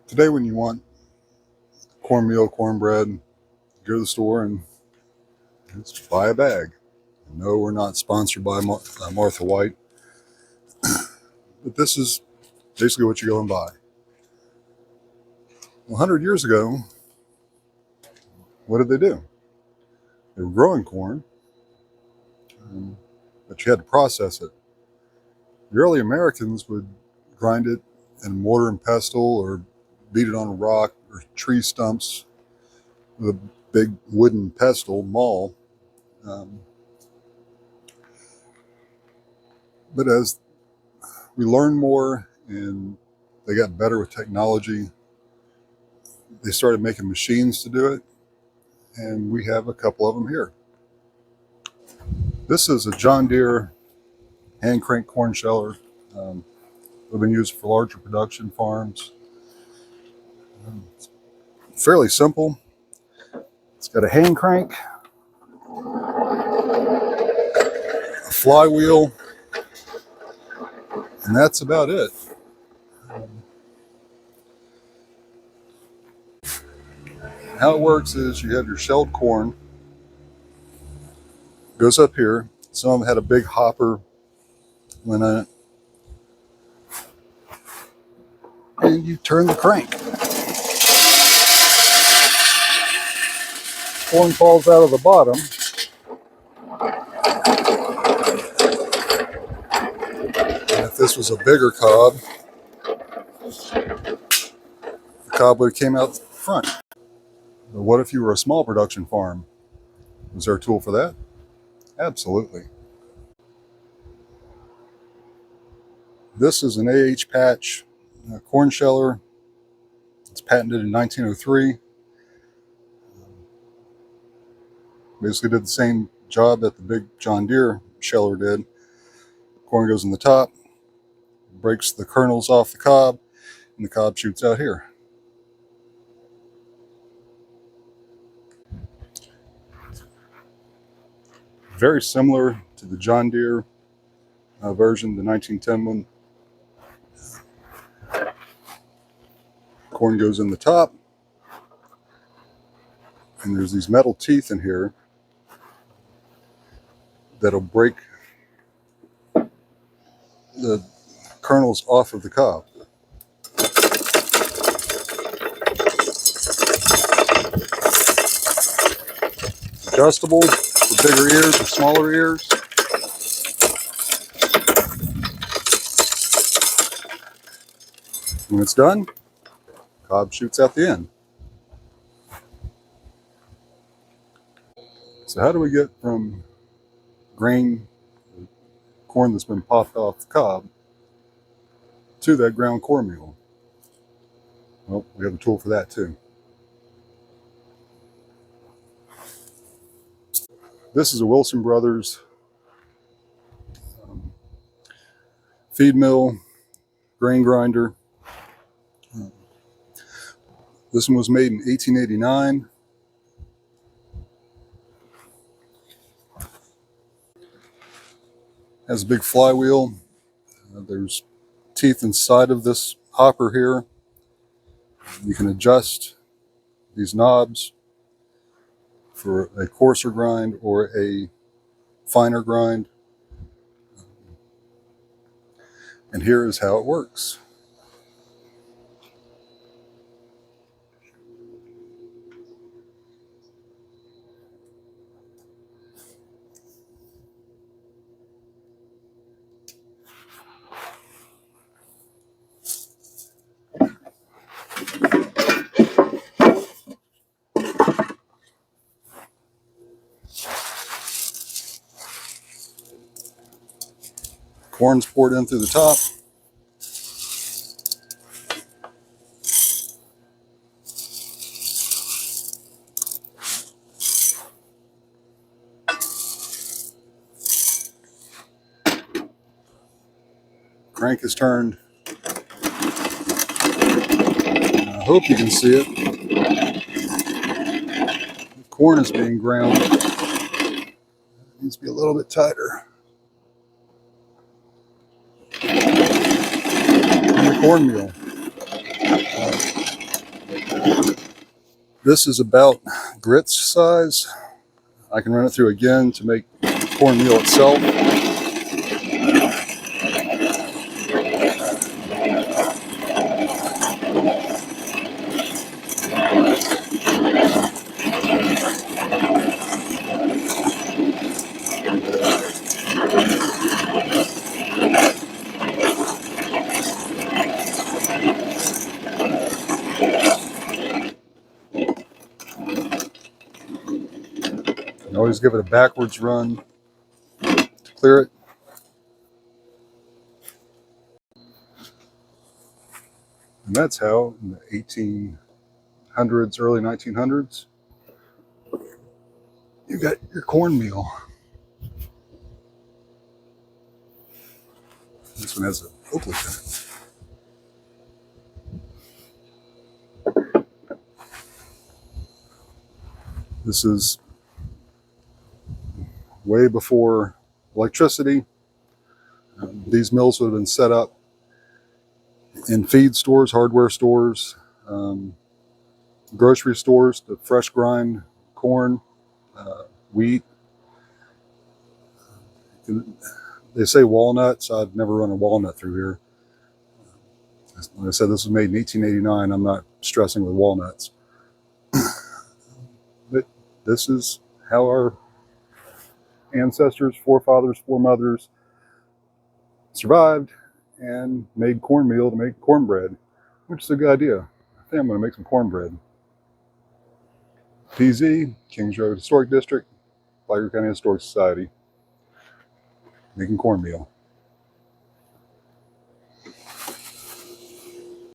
Today when you want cornmeal, cornbread, go to the store and just buy a bag. No, we're not sponsored by Martha White, but this is basically what you go and buy. 100 years ago, what did they do? They were growing corn, but you had to process it. The early Americans would grind it in a mortar and pestle or beat it on a rock or tree stumps with a big wooden pestle, maul. But as we learned more and they got better with technology, they started making machines to do it, and we have a couple of them here. This is a John Deere hand crank corn sheller. They've been used for larger production farms. It's fairly simple. It's got a hand crank, a flywheel, and that's about it. How it works is you have your shelled corn, goes up here. Some of them had a big hopper in it, and you turn the crank. Corn falls out of the bottom. And if this was a bigger cob, the cob would have came out front. But what if you were a small production farm? Was there a tool for that? Absolutely. This is an AH patch corn sheller. It's patented in 1903. Basically did the same job that the big John Deere sheller did. Corn goes in the top, breaks the kernels off the cob, and the cob shoots out here. Very similar to the John Deere version, the 1910 one. Corn goes in the top, and there's these metal teeth in here that'll break the kernels off of the cob. Adjustable for bigger ears or smaller ears. When it's done, cob shoots out the end. So how do we get from grain, corn that's been popped off the cob, to that ground cornmeal? Well, we have a tool for that too. This is a Wilson Brothers feed mill, grain grinder. This one was made in 1889. Has a big flywheel. There's teeth inside of this hopper here. You can adjust these knobs for a coarser grind or a finer grind. And here is how it works. Corn's poured in through the top. Crank is turned. I hope you can see it. The corn is being ground. It needs to be a little bit tighter. And the cornmeal. This is about grits size. I can run it through again to make cornmeal itself. And always give it a backwards run to clear it. And that's how, in the 1800s, early 1900s, you got your cornmeal. This one has an Oakley cut. This is way before electricity. These mills would have been set up in feed stores, hardware stores, grocery stores to fresh grind corn, wheat. They say walnuts. I've never run a walnut through here. Like I said, this was made in 1889. I'm not stressing with walnuts. But this is how our ancestors, forefathers, foremothers survived and made cornmeal to make cornbread, which is a good idea. I think I'm going to make some cornbread. PZ, Kings Road Historic District, Blackhawk County Historic Society, making cornmeal.